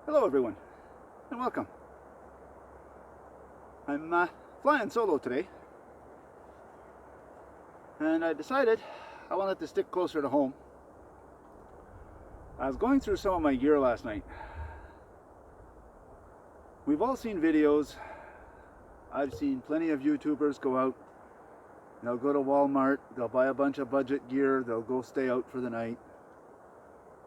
Hello everyone, and welcome. I'm flying solo today, and I decided I wanted to stick closer to home. I was going through some of my gear last night. We've all seen videos. I've seen plenty of YouTubers go out. They'll go to Walmart, they'll buy a bunch of budget gear, they'll go stay out for the night.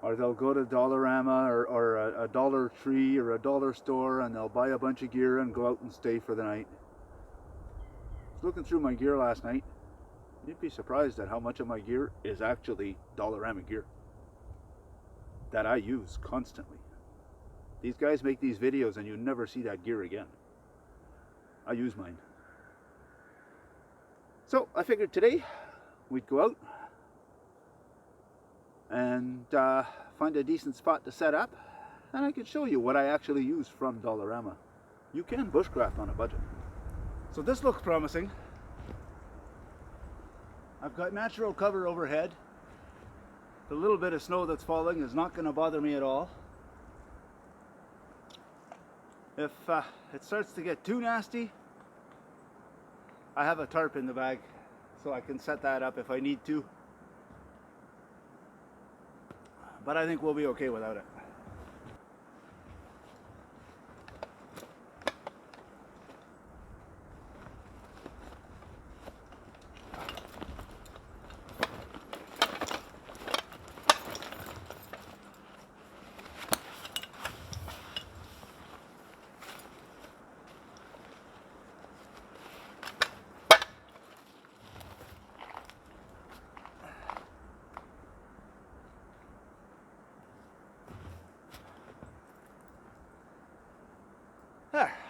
Or they'll go to Dollarama or a Dollar Tree or a dollar store, and they'll buy a bunch of gear and go out and stay for the night. I was looking through my gear last night. You'd be surprised at how much of my gear is actually Dollarama gear that I use constantly. These guys make these videos and you never see that gear again. I use mine. So I figured today we'd go out and find a decent spot to set up, and I could show you what I actually use from Dollarama. You can bushcraft on a budget. So this looks promising. I've got natural cover overhead. The little bit of snow that's falling is not going to bother me at all. If it starts to get too nasty, I have a tarp in the bag, so I can set that up if I need to. But I think we'll be okay without it.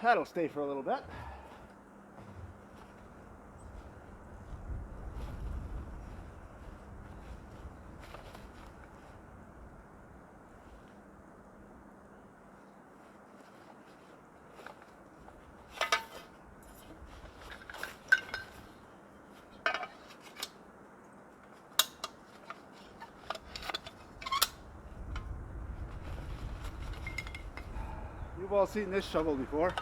That'll stay for a little bit. You've all seen this shovel before.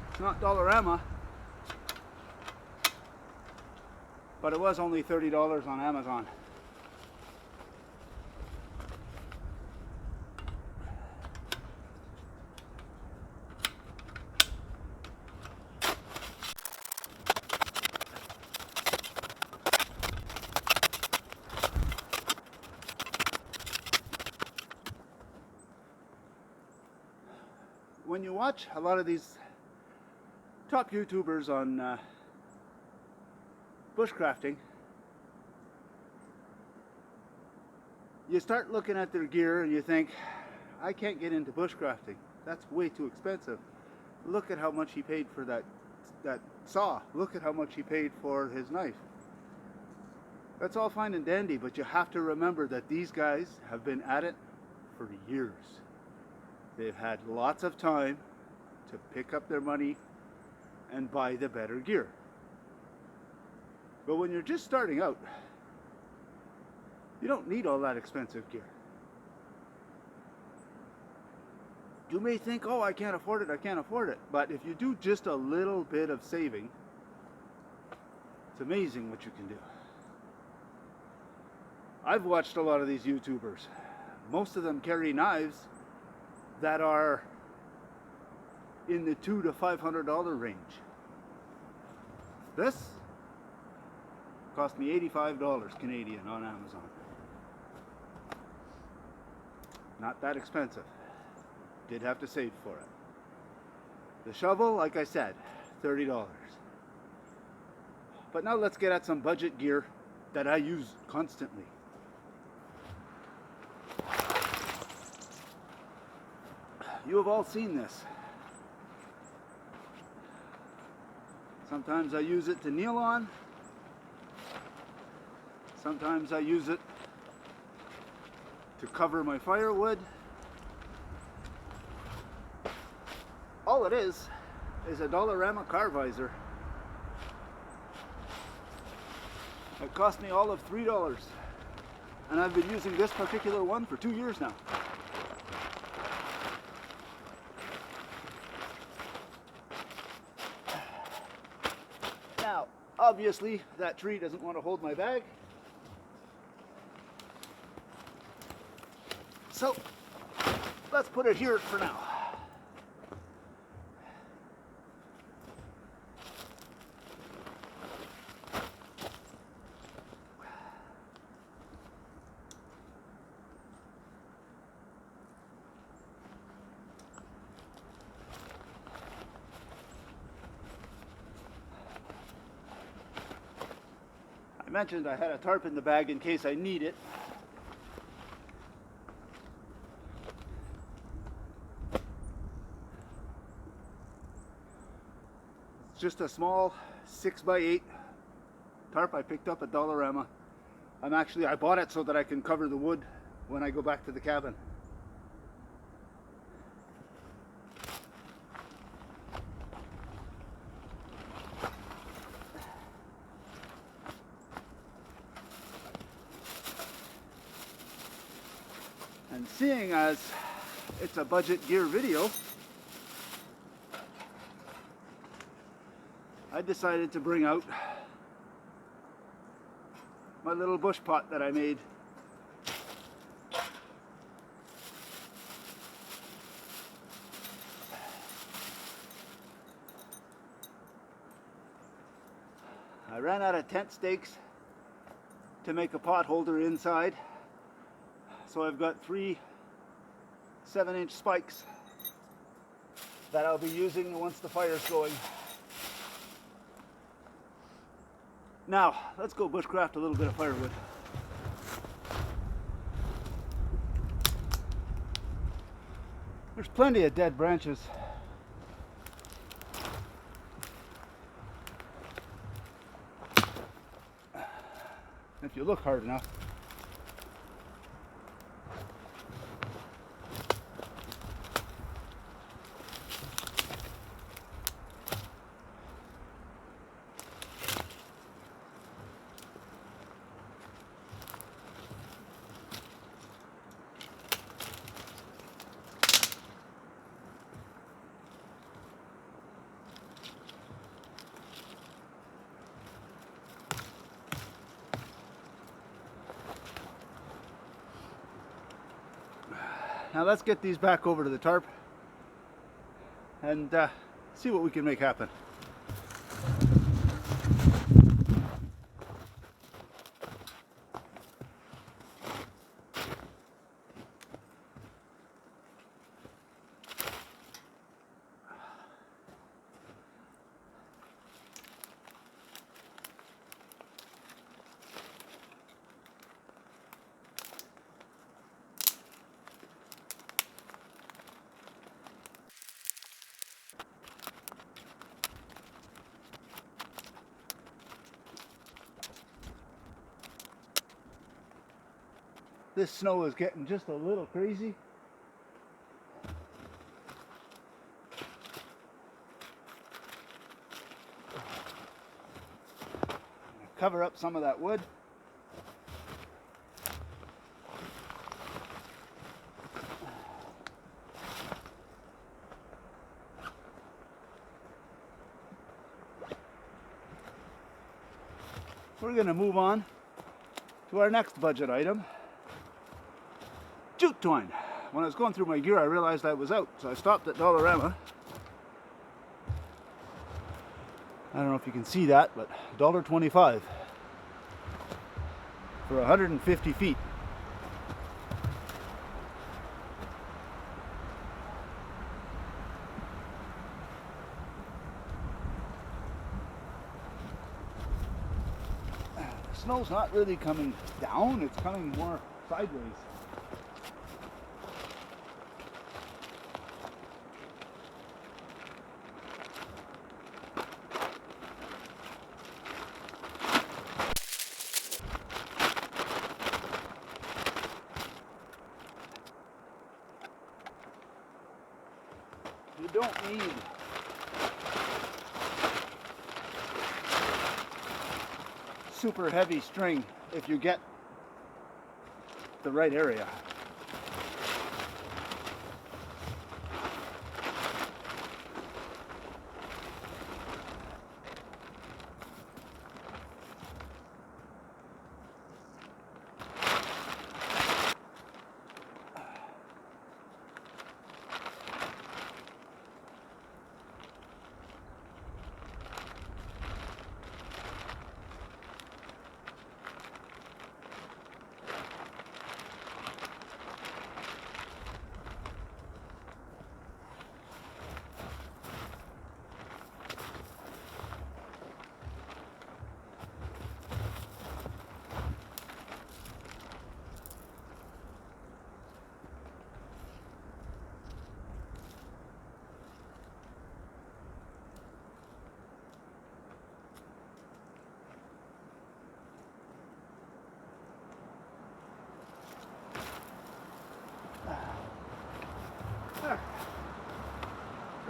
It's not Dollarama, but it was only $30 on Amazon. When you watch a lot of these top YouTubers on bushcrafting, you start looking at their gear and you think, I can't get into bushcrafting. That's way too expensive. Look at how much he paid for that saw. Look at how much he paid for his knife. That's all fine and dandy, but you have to remember that these guys have been at it for years. They've had lots of time to pick up their money and buy the better gear. But when you're just starting out, you don't need all that expensive gear. You may think, oh, I can't afford it. But if you do just a little bit of saving, it's amazing what you can do. I've watched a lot of these YouTubers. Most of them carry knives that are in the $200 to $500 range. This cost me $85 Canadian on Amazon. Not that expensive. Did have to save for it. The shovel, like I said, $30. But now let's get at some budget gear that I use constantly. You have all seen this. Sometimes I use it to kneel on. Sometimes I use it to cover my firewood. All it is a Dollarama car visor. It cost me all of $3, and I've been using this particular one for 2 years now. Obviously, that tree doesn't want to hold my bag. So, let's put it here for now. I mentioned I had a tarp in the bag in case I need it. It's just a small 6x8 tarp I picked up at Dollarama. I bought it so that I can cover the wood when I go back to the cabin. And seeing as it's a budget gear video, I decided to bring out my little bush pot that I made. I ran out of tent stakes to make a pot holder inside. So I've got 3 7-inch spikes that I'll be using once the fire's going. Now, let's go bushcraft a little bit of firewood. There's plenty of dead branches. If you look hard enough. Now let's get these back over to the tarp and see what we can make happen. This snow is getting just a little crazy. Cover up some of that wood. We're going to move on to our next budget item. Jute twine. When I was going through my gear, I realized I was out, so I stopped at Dollarama. I don't know if you can see that, but $1.25 for 150 feet. The snow's not really coming down, it's coming more sideways. You don't need super heavy string if you get the right area.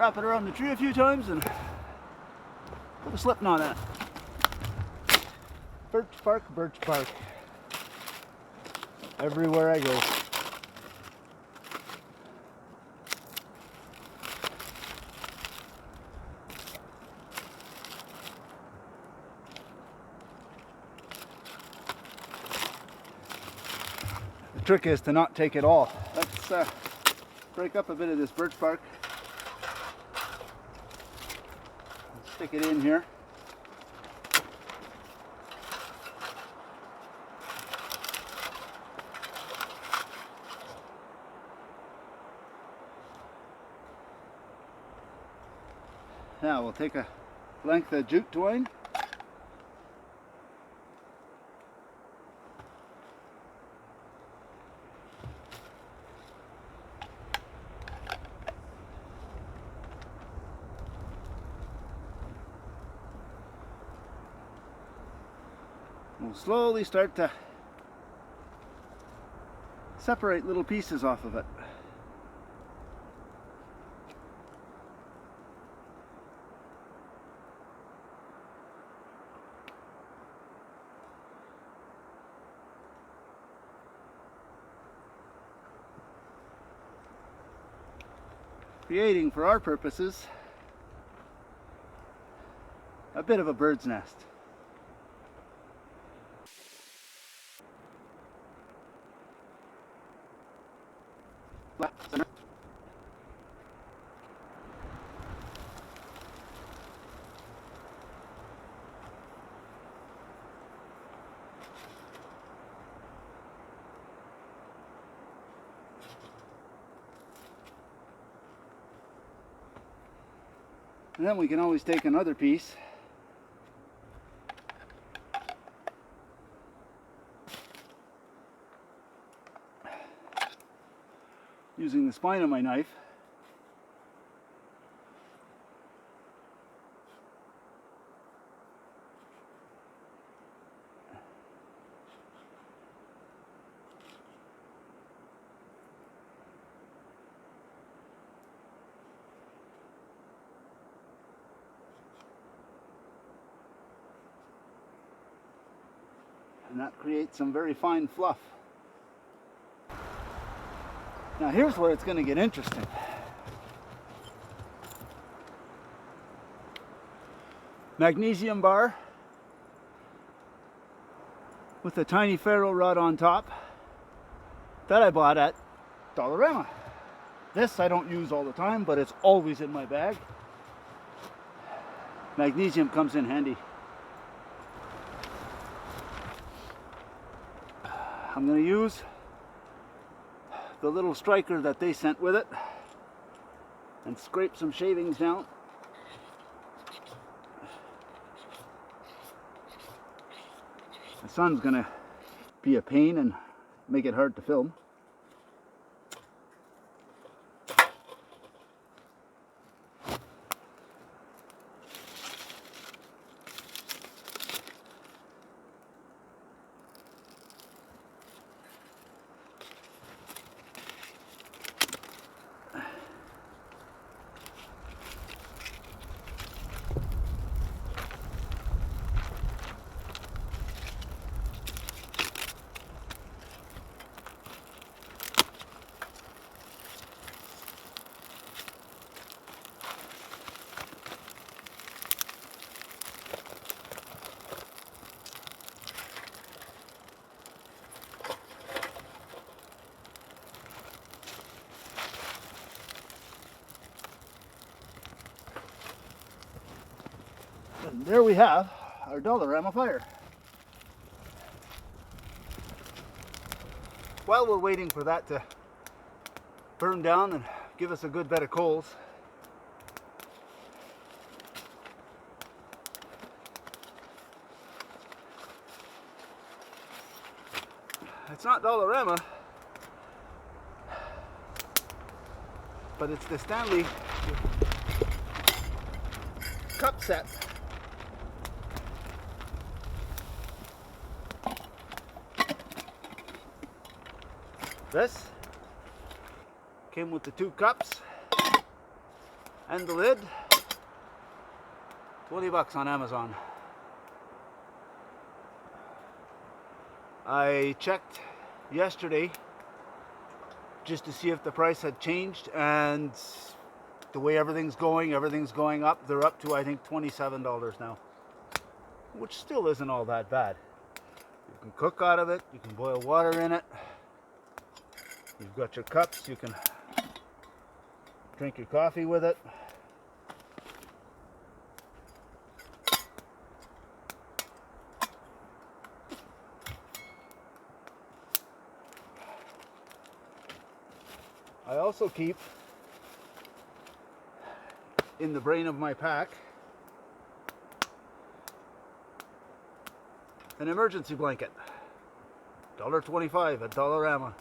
wrap it around the tree a few times and put a slip knot on it. Birch bark, birch bark. Everywhere I go. The trick is to not take it all. Let's break up a bit of this birch bark. Stick it in here. Now we'll take a length of jute twine. We'll slowly start to separate little pieces off of it. Creating, for our purposes, a bit of a bird's nest. And then we can always take another piece using the spine of my knife. And that creates some very fine fluff. Now here's where it's going to get interesting. Magnesium bar with a tiny ferro rod on top that I bought at Dollarama. This I don't use all the time, but it's always in my bag. Magnesium comes in handy. I'm going to use the little striker that they sent with it and scrape some shavings down. The sun's going to be a pain and make it hard to film. And there we have our Dollarama fire. While we're waiting for that to burn down and give us a good bed of coals, it's not Dollarama, but it's the Stanley cup set. This came with the 2 cups And the lid, 20 bucks on Amazon. I checked yesterday just to see if the price had changed, and the way everything's going up. They're up to, I think, $27 now, which still isn't all that bad. You can cook out of it, you can boil water in it, you've got your cups, you can drink your coffee with it. I also keep in the brain of my pack an emergency blanket, $1.25 at Dollarama.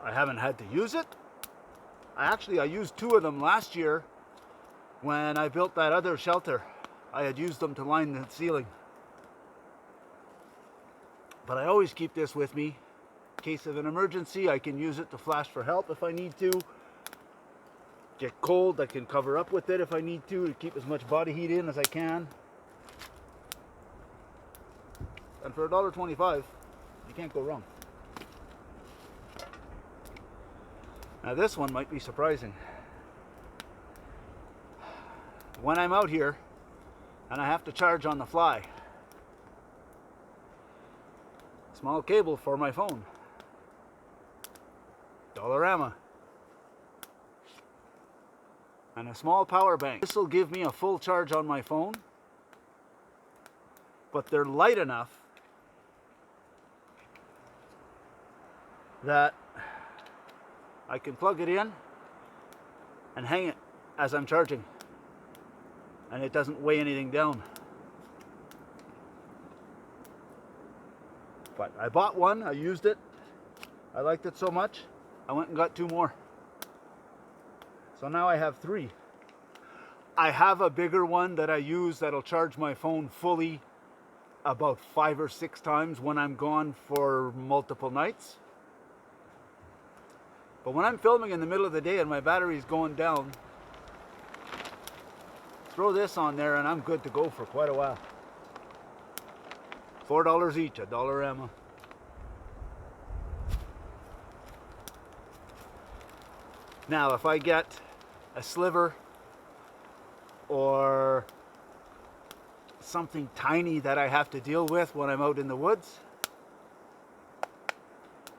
I haven't had to use it. I used 2 of them last year when I built that other shelter. I had used them to line the ceiling. But I always keep this with me. In case of an emergency, I can use it to flash for help if I need to. Get cold, I can cover up with it if I need to keep as much body heat in as I can. And for $1.25, you can't go wrong. Now this one might be surprising. When I'm out here and I have to charge on the fly, small cable for my phone, Dollarama, and a small power bank. This will give me a full charge on my phone, but they're light enough that I can plug it in and hang it as I'm charging, and it doesn't weigh anything down. But I bought one, I used it, I liked it so much, I went and got 2 more. So now I have 3. I have a bigger one that I use that'll charge my phone fully about 5 or 6 times when I'm gone for multiple nights. But when I'm filming in the middle of the day and my battery's going down, throw this on there and I'm good to go for quite a while. $4 each at Dollarama. Now if I get a sliver or something tiny that I have to deal with when I'm out in the woods,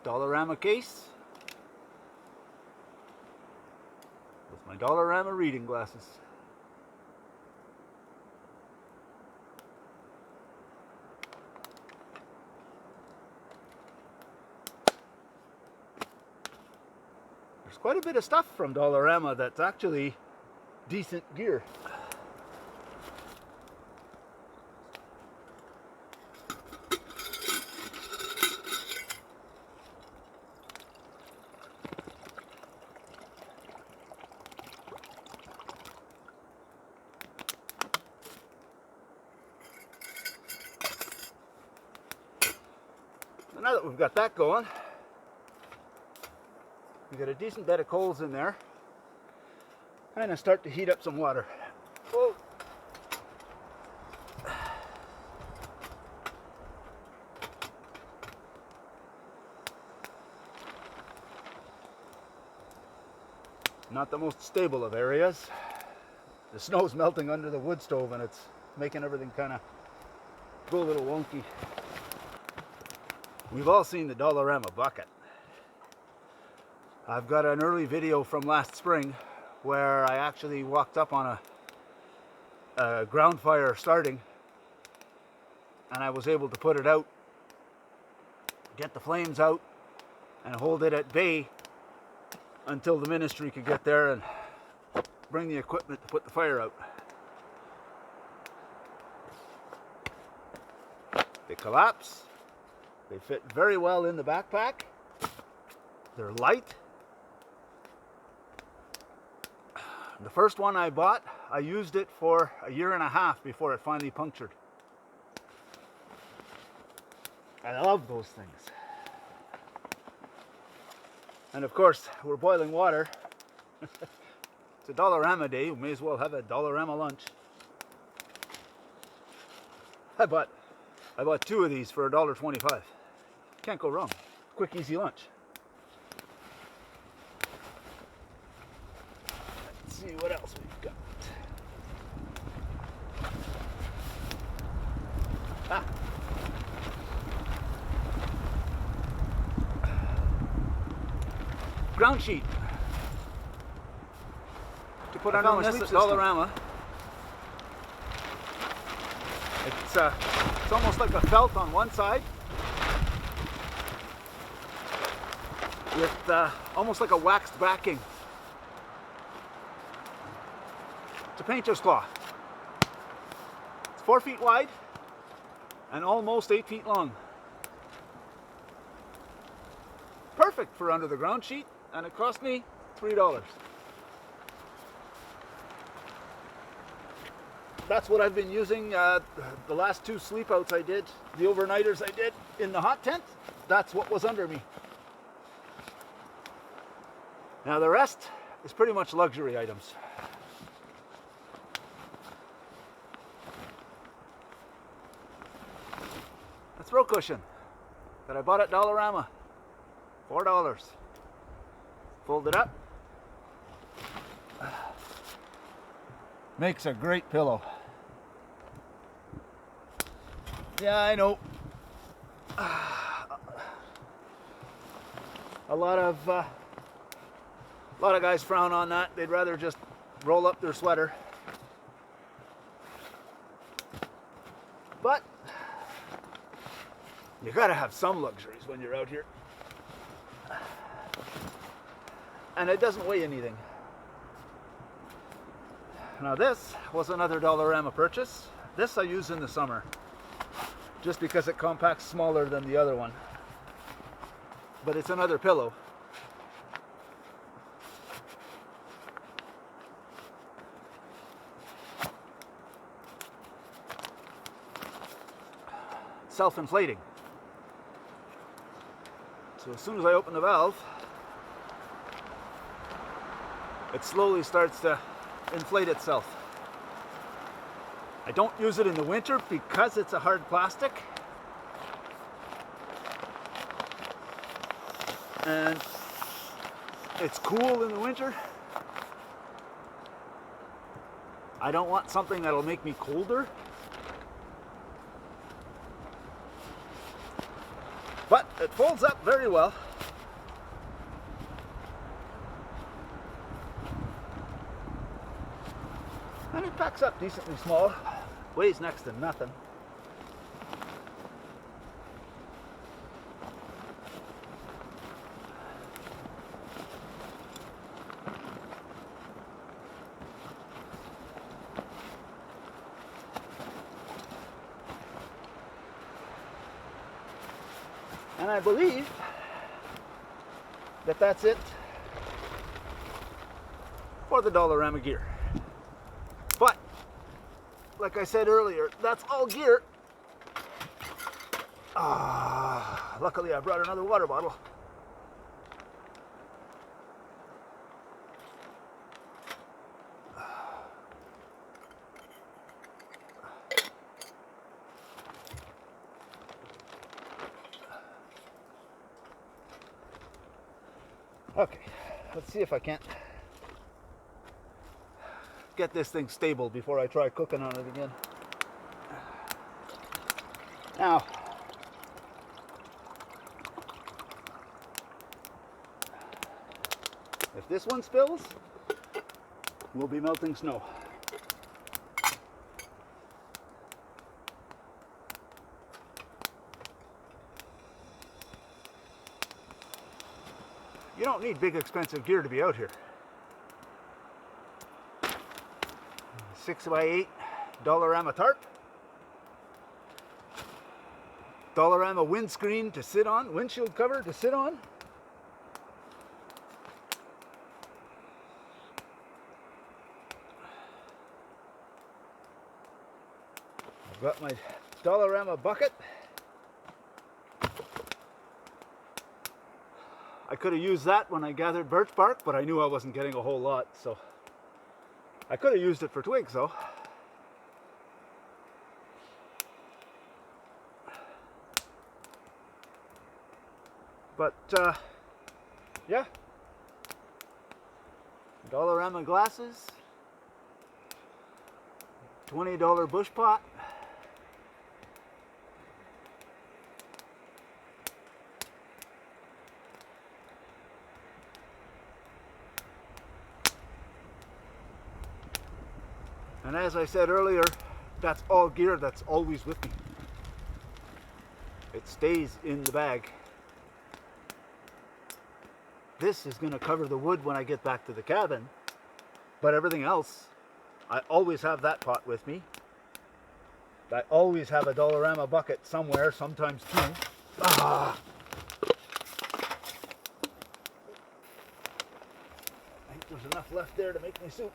Dollarama case with my Dollarama reading glasses. There's quite a bit of stuff from Dollarama that's actually decent gear. So now that we've got that going, we got a decent bed of coals in there, and I start to heat up some water. Whoa. Not the most stable of areas. The snow's melting under the wood stove and it's making everything kind of go a little wonky. We've all seen the Dollarama bucket. I've got an early video from last spring where I actually walked up on a ground fire starting, and I was able to put it out, get the flames out, and hold it at bay until the ministry could get there and bring the equipment to put the fire out. They collapse. They fit very well in the backpack. They're light. The first one I bought, I used it for a year and a half before it finally punctured. I love those things. And of course, we're boiling water. It's a Dollarama day. We may as well have a Dollarama lunch. I bought 2 of these for $1.25. Can't go wrong. Quick, easy lunch. Let's see what else we've got. Ah. Ground sheet to put on this at Dollarama. It's almost like a felt on one side with almost like a waxed backing. It's a painter's cloth. It's 4 feet wide and almost 8 feet long. Perfect for under the ground sheet, and it cost me $3. That's what I've been using the last 2 sleepouts I did, the overnighters I did in the hot tent. That's what was under me. Now the rest is pretty much luxury items. A throw cushion that I bought at Dollarama, $4. Fold it up. Makes a great pillow. Yeah, I know. A lot of guys frown on that. They'd rather just roll up their sweater. But you gotta have some luxuries when you're out here. And it doesn't weigh anything. Now this was another Dollarama purchase. This I use in the summer, just because it compacts smaller than the other one. But it's another pillow. Self-inflating. So as soon as I open the valve, it slowly starts to inflate itself. I don't use it in the winter because it's a hard plastic, and it's cool in the winter. I don't want something that'll make me colder. But it folds up very well. And it packs up decently small. Weighs next to nothing. And I believe that that's it for the Dollarama gear. But, like I said earlier, that's all gear. Luckily I brought another water bottle. Okay, let's see if I can't get this thing stable before I try cooking on it again. Now, if this one spills, we'll be melting snow. You don't need big expensive gear to be out here. 6x8 Dollarama tarp. Dollarama windscreen to sit on, windshield cover to sit on. I've got my Dollarama bucket. I could have used that when I gathered birch bark, but I knew I wasn't getting a whole lot, so I could have used it for twigs though. But yeah, Dollarama glasses, $20 bush pot. And as I said earlier, that's all gear that's always with me. It stays in the bag. This is going to cover the wood when I get back to the cabin, but everything else, I always have that pot with me. I always have a Dollarama bucket somewhere, sometimes two. I think there's enough left there to make me soup.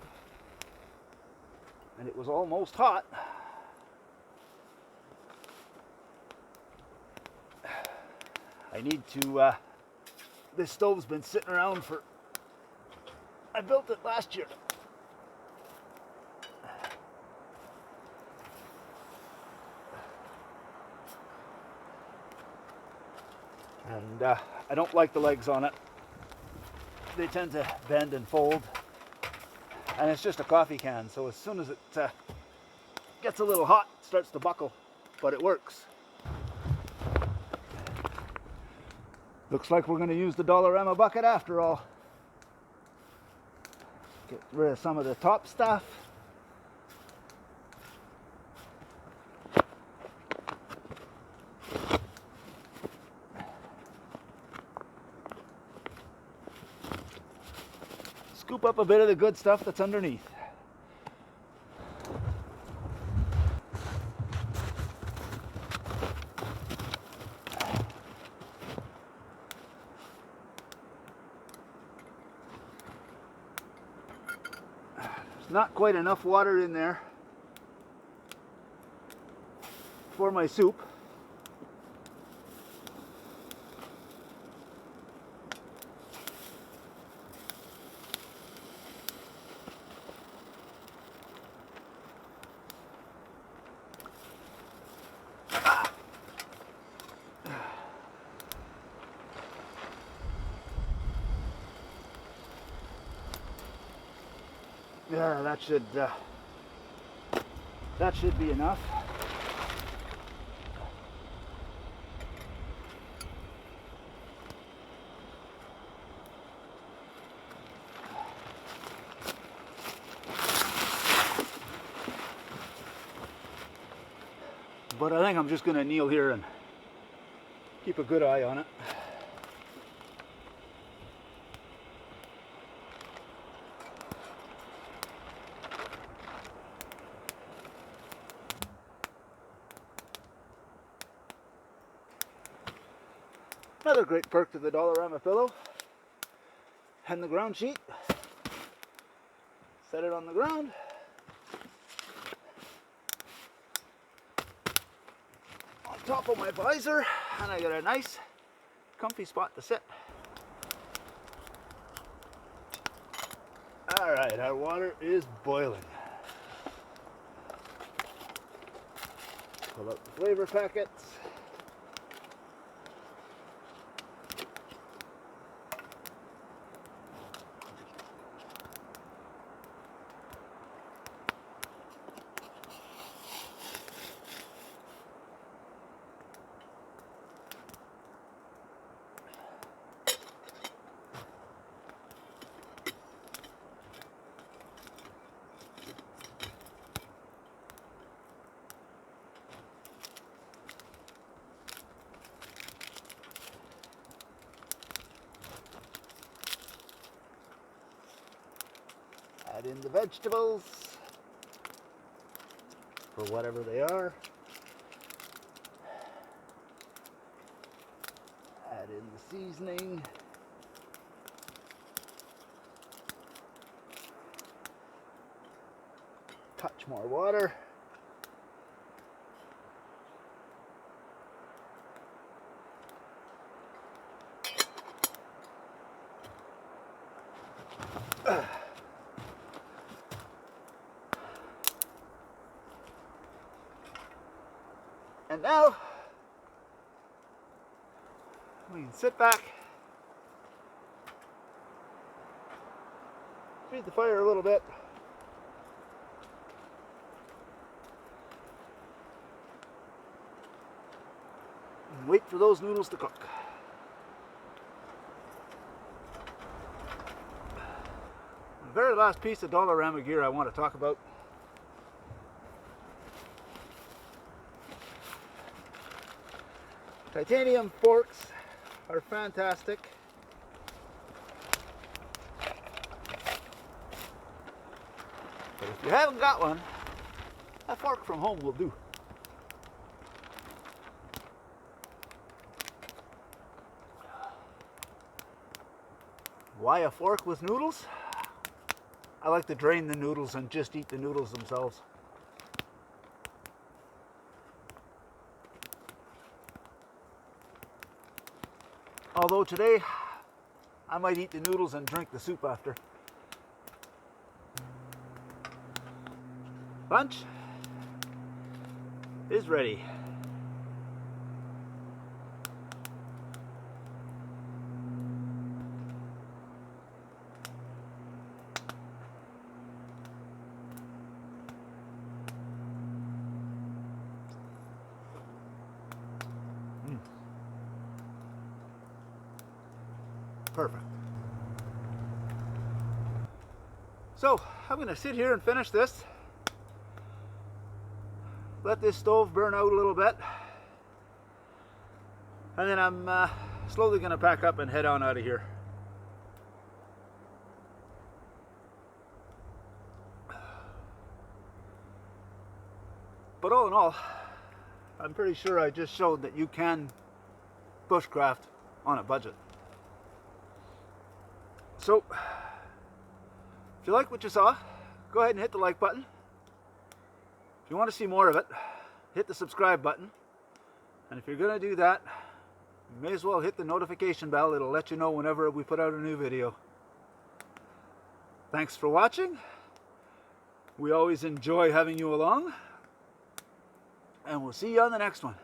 And it was almost hot. I need to, this stove's been sitting around for, I built it last year. And I don't like the legs on it. They tend to bend and fold. And it's just a coffee can, so as soon as it gets a little hot, it starts to buckle, but it works. Looks like we're going to use the Dollarama bucket after all. Get rid of some of the top stuff. Scoop up a bit of the good stuff that's underneath. There's not quite enough water in there for my soup. Yeah, that should be enough. But I think I'm just going to kneel here and keep a good eye on it. Another great perk to the Dollarama pillow and the ground sheet. Set it on the ground. On top of my visor, and I got a nice comfy spot to sit. Alright, our water is boiling. Pull out the flavor packets. Add in the vegetables for whatever they are. Add in the seasoning. Touch more water. And now we can sit back, feed the fire a little bit, and wait for those noodles to cook. The very last piece of Dollarama gear I want to talk about titanium forks are fantastic. But if you haven't got one, a fork from home will do. Why a fork with noodles? I like to drain the noodles and just eat the noodles themselves. Although today, I might eat the noodles and drink the soup after. Lunch is ready. Perfect. So I'm going to sit here and finish this. Let this stove burn out a little bit. And then I'm slowly going to pack up and head on out of here. But all in all, I'm pretty sure I just showed that you can bushcraft on a budget. So, if you like what you saw, go ahead and hit the like button. If you want to see more of it, hit the subscribe button. And if you're going to do that, you may as well hit the notification bell. It'll let you know whenever we put out a new video. Thanks for watching. We always enjoy having you along. And we'll see you on the next one.